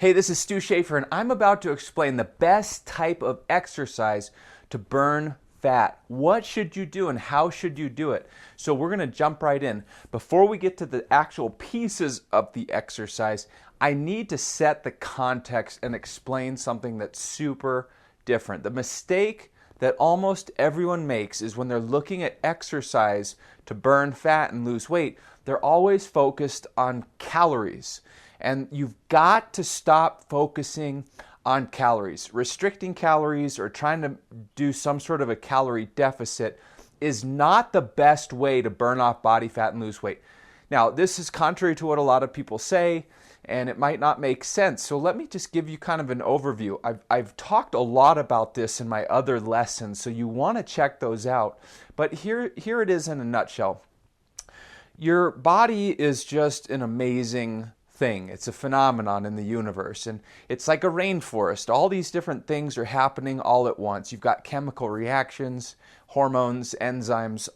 Hey, this is Stu Schaefer, and I'm about to explain the best type of exercise to burn fat. What should you do and how should you do it? So we're going to jump right in. Before we get to the actual pieces of the exercise, I need to set the context and explain something that's super different. The mistake that almost everyone makes is when they're looking at exercise to burn fat and lose weight, they're always focused on calories. And you've got to stop focusing on calories. Restricting calories or trying to do some sort of a calorie deficit is not the best way to burn off body fat and lose weight. Now, this is contrary to what a lot of people say, and it might not make sense. So let me just give you kind of an overview. I've talked a lot about this in my other lessons, so you want to check those out. But here it is in a nutshell. Your body is just an amazing thing. It's a phenomenon in the universe, and it's like a rainforest. All these different things are happening all at once. You've got chemical reactions, hormones, enzymes,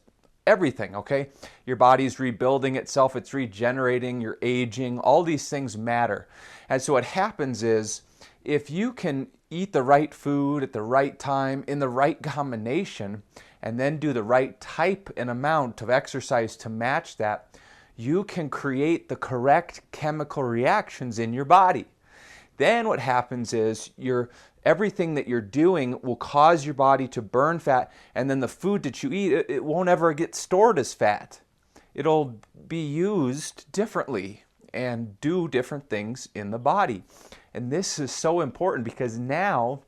everything, okay? Your body's rebuilding itself, it's regenerating, you're aging, all these things matter. And so what happens is, if you can eat the right food at the right time, in the right combination, and then do the right type and amount of exercise to match that, you can create the correct chemical reactions in your body. Then what happens is everything that you're doing will cause your body to burn fat, and then the food that you eat, it won't ever get stored as fat. It'll be used differently and do different things in the body. And this is so important because now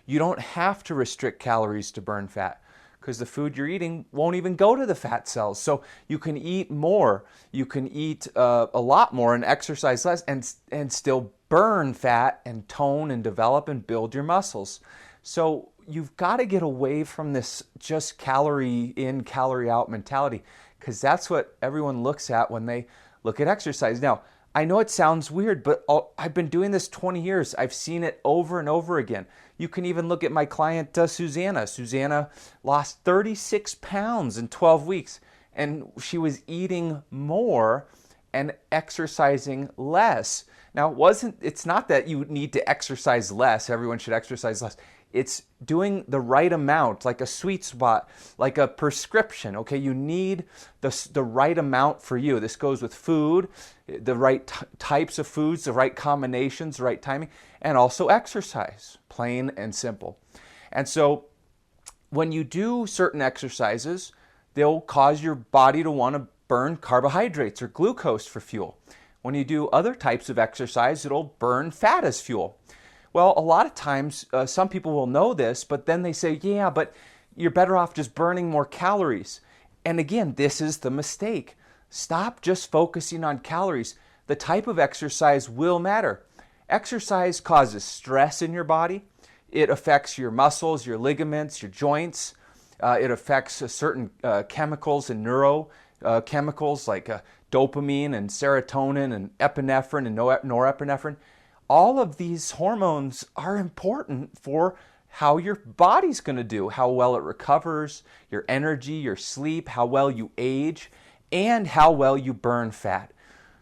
you don't have to restrict calories to burn fat, because the food you're eating won't even go to the fat cells. So you can eat more, you can eat a lot more and exercise less and still burn fat and tone and develop and build your muscles. So you've got to get away from this just calorie in, calorie out mentality, because that's what everyone looks at when they look at exercise. Now, I know it sounds weird, but I've been doing this 20 years. I've seen it over and over again. You can even look at my client, Susanna. Susanna lost 36 pounds in 12 weeks, and she was eating more and exercising less. Now, it's not that you need to exercise less. Everyone should exercise less. It's doing the right amount, like a sweet spot, like a prescription, okay? You need the right amount for you. This goes with food, the right types of foods, the right combinations, the right timing, and also exercise, plain and simple. And so when you do certain exercises, they'll cause your body to want to burn carbohydrates or glucose for fuel. When you do other types of exercise, it'll burn fat as fuel. Well, a lot of times, some people will know this, but then they say, yeah, but you're better off just burning more calories. And again, this is the mistake. Stop just focusing on calories. The type of exercise will matter. Exercise causes stress in your body. It affects your muscles, your ligaments, your joints. It affects certain chemicals and neurochemicals like dopamine and serotonin and epinephrine and norepinephrine. All of these hormones are important for how your body's going to do, how well it recovers, your energy, your sleep, how well you age, and how well you burn fat.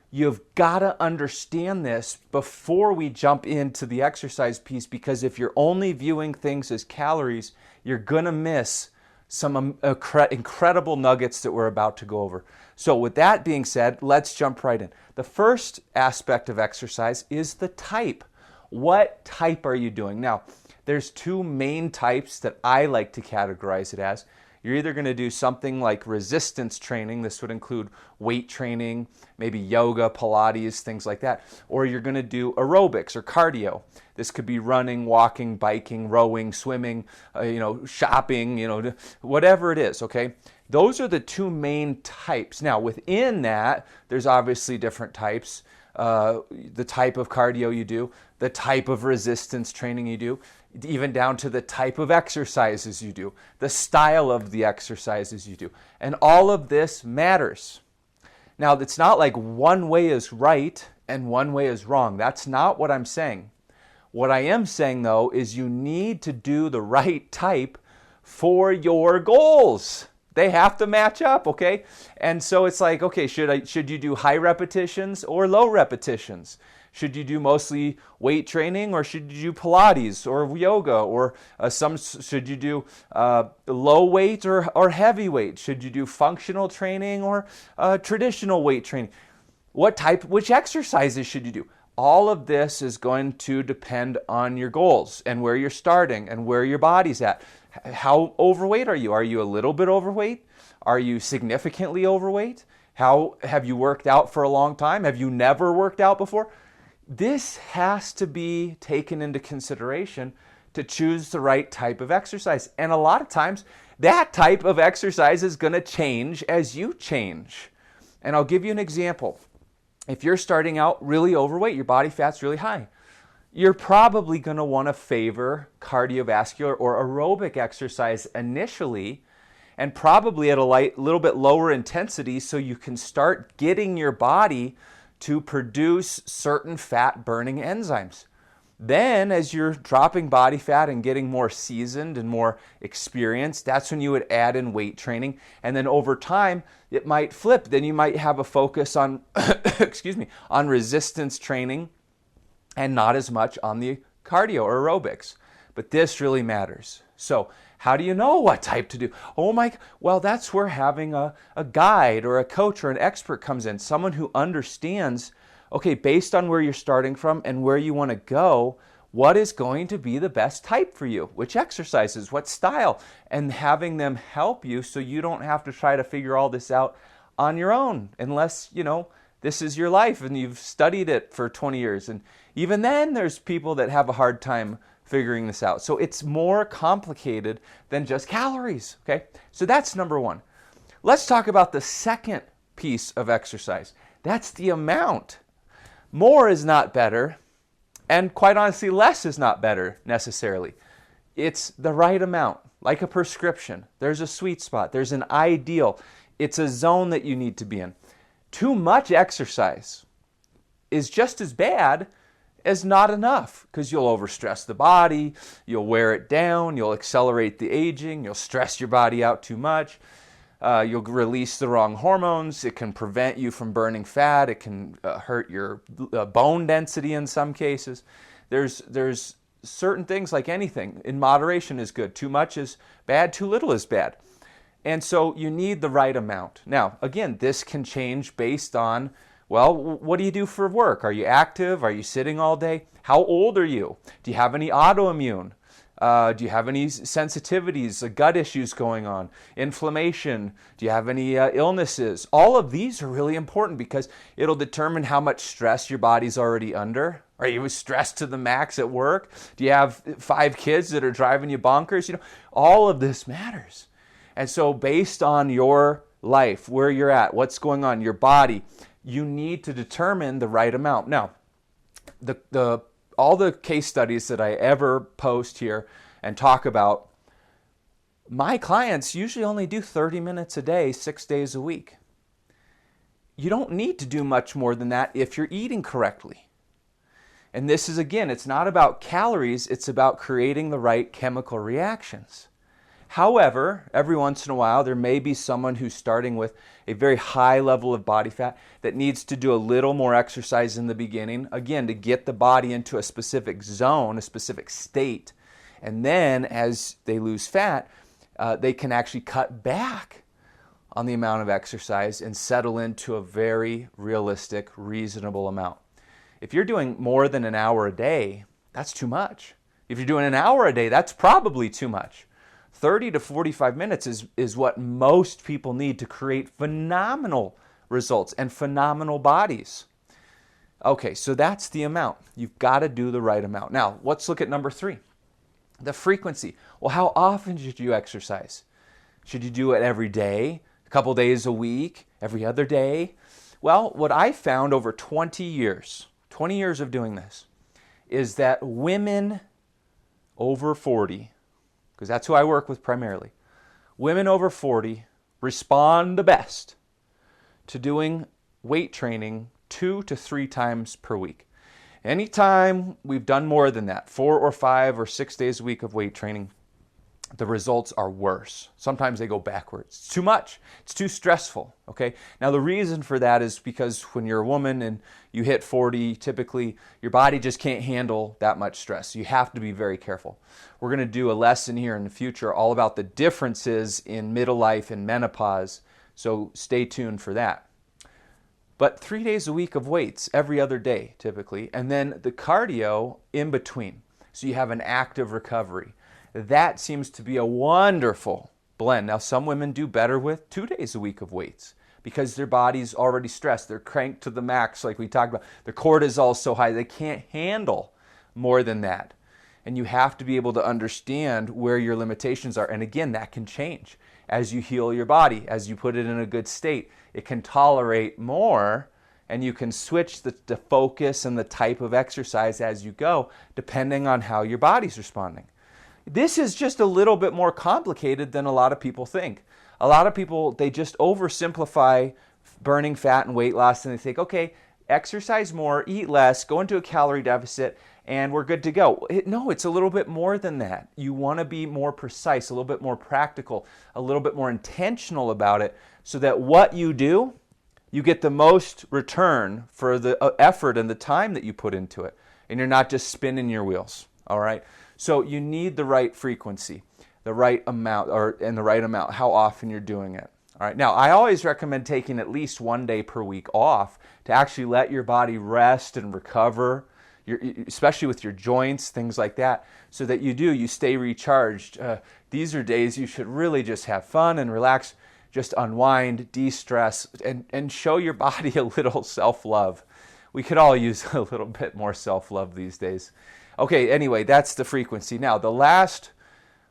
You've got to understand this before we jump into the exercise piece, because if you're only viewing things as calories, you're going to miss some incredible nuggets that we're about to go over. So with that being said, let's jump right in. The first aspect of exercise is the type. What type are you doing? Now, there's two main types that I like to categorize it as. You're either going to do something like resistance training. This would include weight training, maybe yoga, Pilates, things like that. Or you're going to do aerobics or cardio. This could be running, walking, biking, rowing, swimming, shopping, whatever it is, okay? Those are the two main types. Now, within that, there's obviously different types. The type of cardio you do, the type of resistance training you do, even down to the type of exercises you do, the style of the exercises you do. And all of this matters. Now, it's not like one way is right and one way is wrong. That's not what I'm saying. What I am saying, though, is you need to do the right type for your goals. They have to match up, okay? And so it's like, okay, should you do high repetitions or low repetitions? Should you do mostly weight training, or should you do Pilates or yoga, or should you do low weight or heavy weight? Should you do functional training or traditional weight training? Which exercises should you do? All of this is going to depend on your goals and where you're starting and where your body's at. How overweight are you? Are you a little bit overweight? Are you significantly overweight? How have you worked out for a long time? Have you never worked out before? This has to be taken into consideration to choose the right type of exercise. And a lot of times, that type of exercise is going to change as you change. And I'll give you an example. If you're starting out really overweight, your body fat's really high, you're probably going to want to favor cardiovascular or aerobic exercise initially, and probably at a little bit lower intensity, so you can start getting your body to produce certain fat-burning enzymes. Then, as you're dropping body fat and getting more seasoned and more experienced, that's when you would add in weight training. And then over time, it might flip. Then you might have a focus on, on resistance training and not as much on the cardio or aerobics. But this really matters. So how do you know what type to do? Well, that's where having a guide or a coach or an expert comes in. Someone who understands, okay, based on where you're starting from and where you want to go, what is going to be the best type for you? Which exercises, what style? And having them help you so you don't have to try to figure all this out on your own, unless, this is your life and you've studied it for 20 years. And even then, there's people that have a hard time figuring this out. So it's more complicated than just calories, okay? So that's number one. Let's talk about the second piece of exercise. That's the amount. More is not better, and quite honestly, less is not better necessarily. It's the right amount, like a prescription. There's a sweet spot. There's an ideal. It's a zone that you need to be in. Too much exercise is just as bad as not enough, because you'll overstress the body, you'll wear it down, you'll accelerate the aging, you'll stress your body out too much. You'll release the wrong hormones. It can prevent you from burning fat. It can hurt your bone density in some cases. There's certain things, like anything, in moderation is good. Too much is bad. Too little is bad. And so you need the right amount. Now, again, this can change based on, well, what do you do for work? Are you active? Are you sitting all day? How old are you? Do you have any autoimmune? Do you have any sensitivities, gut issues going on, inflammation? Do you have any illnesses? All of these are really important because it'll determine how much stress your body's already under. Are you stressed to the max at work? Do you have 5 kids that are driving you bonkers? All of this matters. And so based on your life, where you're at, what's going on, your body, you need to determine the right amount. Now, all the case studies that I ever post here and talk about, my clients usually only do 30 minutes a day, 6 days a week. You don't need to do much more than that if you're eating correctly. And this is, again, it's not about calories, it's about creating the right chemical reactions. However, every once in a while, there may be someone who's starting with a very high level of body fat that needs to do a little more exercise in the beginning, again, to get the body into a specific zone, a specific state. And then as they lose fat, they can actually cut back on the amount of exercise and settle into a very realistic, reasonable amount. If you're doing more than an hour a day, that's too much. If you're doing an hour a day, that's probably too much. 30 to 45 minutes is what most people need to create phenomenal results and phenomenal bodies. Okay, so that's the amount. You've got to do the right amount. Now, let's look at number 3, the frequency. Well, how often should you exercise? Should you do it every day, a couple days a week, every other day? Well, what I found over 20 years of doing this, is that women over 40, because that's who I work with primarily, women over 40 respond the best to doing weight training 2 to 3 times per week. Anytime we've done more than that, 4 or 5 or 6 days a week of weight training, the results are worse. Sometimes they go backwards. It's too much. It's too stressful, okay? Now, the reason for that is because when you're a woman and you hit 40, typically your body just can't handle that much stress. You have to be very careful. We're going to do a lesson here in the future all about the differences in middle life and menopause, so stay tuned for that. But 3 days a week of weights every other day, typically, and then the cardio in between. So you have an active recovery. That seems to be a wonderful blend. Now, some women do better with 2 days a week of weights because their body's already stressed. They're cranked to the max, like we talked about. Their cortisol is so high, they can't handle more than that. And you have to be able to understand where your limitations are. And again, that can change as you heal your body, as you put it in a good state. It can tolerate more, and you can switch the focus and the type of exercise as you go, depending on how your body's responding. This is just a little bit more complicated than a lot of people think. A lot of people, they just oversimplify burning fat and weight loss, and they think, okay, exercise more, eat less, go into a calorie deficit, and we're good to go. No, it's a little bit more than that. You want to be more precise, a little bit more practical, a little bit more intentional about it, so that what you do, you get the most return for the effort and the time that you put into it, and you're not just spinning your wheels, all right? So you need the right frequency, the right amount, and the right amount, how often you're doing it. All right. Now, I always recommend taking at least 1 day per week off to actually let your body rest and recover, especially with your joints, things like that, so that you stay recharged. These are days you should really just have fun and relax, just unwind, de-stress, and show your body a little self-love. We could all use a little bit more self-love these days. Okay, anyway, that's the frequency. Now, the last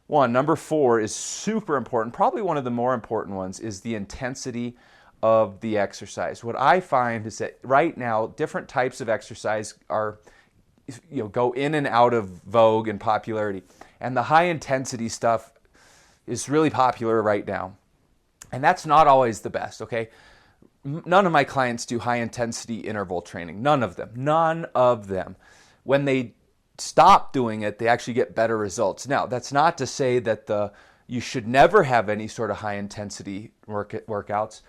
one, number 4, is super important. Probably one of the more important ones is the intensity of the exercise. What I find is that right now, different types of exercise are, go in and out of vogue and popularity. And the high intensity stuff is really popular right now. And that's not always the best, okay? None of my clients do high intensity interval training. None of them. None of them. When they stop doing it, they actually get better results. Now, that's not to say that you should never have any sort of high intensity workouts.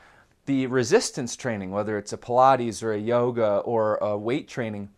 The resistance training, whether it's a Pilates or a yoga or a weight training,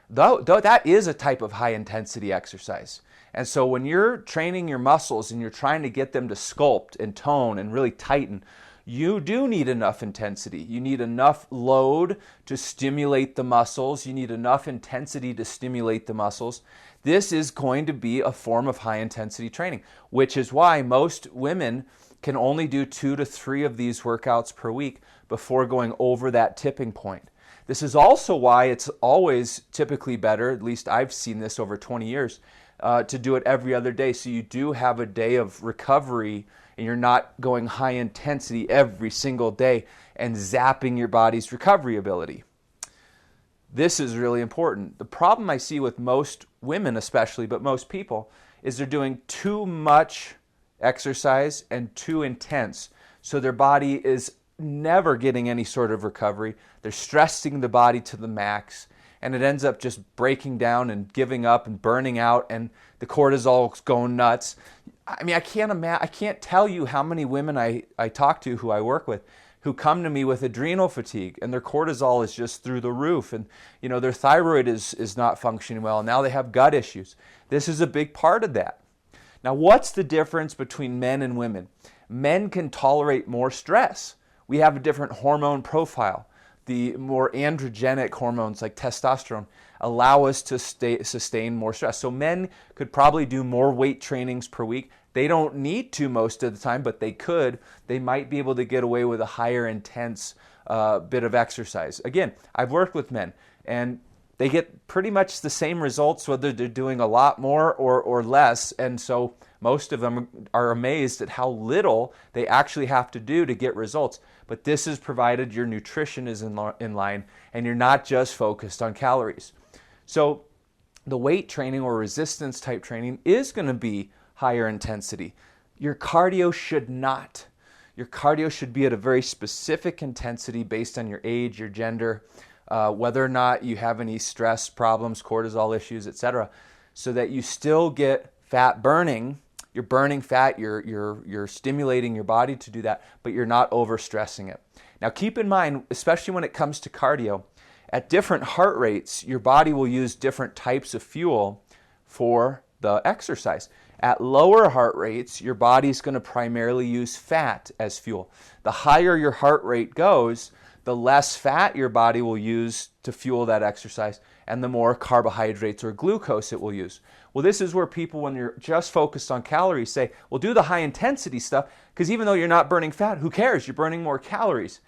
though that is a type of high intensity exercise. And so when you're training your muscles and you're trying to get them to sculpt and tone and really tighten, you do need enough intensity. You need enough load to stimulate the muscles. You need enough intensity to stimulate the muscles. This is going to be a form of high intensity training, which is why most women can only do 2 to 3 of these workouts per week before going over that tipping point. This is also why it's always typically better, at least I've seen this over 20 years, to do it every other day. So you do have a day of recovery and you're not going high intensity every single day and zapping your body's recovery ability. This is really important. The problem I see with most women especially, but most people, is they're doing too much exercise and too intense. So their body is never getting any sort of recovery. They're stressing the body to the max, and it ends up just breaking down and giving up and burning out, and the cortisol's going nuts. I mean, I can't tell you how many women I talk to who I work with who come to me with adrenal fatigue, and their cortisol is just through the roof, and their thyroid is not functioning well, and now they have gut issues. This is a big part of that. Now, what's the difference between men and women? Men can tolerate more stress. We have a different hormone profile. The more androgenic hormones like testosterone allow us to sustain more stress. So men could probably do more weight trainings per week. They don't need to most of the time, but they could. They might be able to get away with a higher intense bit of exercise. Again, I've worked with men, and they get pretty much the same results whether they're doing a lot more or less. And so most of them are amazed at how little they actually have to do to get results. But this is provided your nutrition is in line and you're not just focused on calories. So the weight training or resistance type training is going to be higher intensity. Your cardio should not. Your cardio should be at a very specific intensity based on your age, your gender, whether or not you have any stress problems, cortisol issues, etc., so that you still get fat burning You're burning fat, you're stimulating your body to do that, but you're not overstressing it. Now keep in mind, especially when it comes to cardio, at different heart rates, your body will use different types of fuel for the exercise. At lower heart rates, your body's going to primarily use fat as fuel. The higher your heart rate goes, the less fat your body will use to fuel that exercise, and the more carbohydrates or glucose it will use. Well, this is where people, when you're just focused on calories, say, well, do the high intensity stuff, because even though you're not burning fat, who cares? You're burning more calories.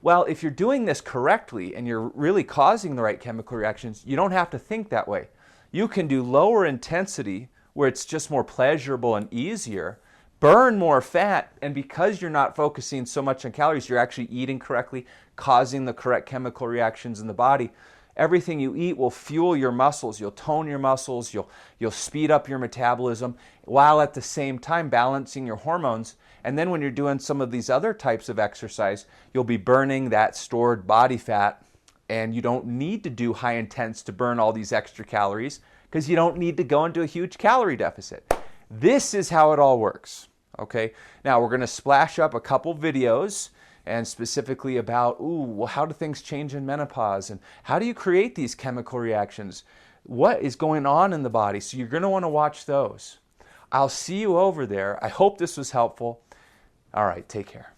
Well, if you're doing this correctly and you're really causing the right chemical reactions, you don't have to think that way. You can do lower intensity where it's just more pleasurable and easier, burn more fat, and because you're not focusing so much on calories, you're actually eating correctly, causing the correct chemical reactions in the body. Everything you eat will fuel your muscles. You'll tone your muscles, you'll speed up your metabolism, while at the same time balancing your hormones. And then when you're doing some of these other types of exercise, you'll be burning that stored body fat, and you don't need to do high intense to burn all these extra calories, because you don't need to go into a huge calorie deficit. This is how it all works, okay? Now we're going to splash up a couple videos, and specifically about, well, how do things change in menopause, and how do you create these chemical reactions? What is going on in the body? So you're going to want to watch those. I'll see you over there. I hope this was helpful. All right, take care.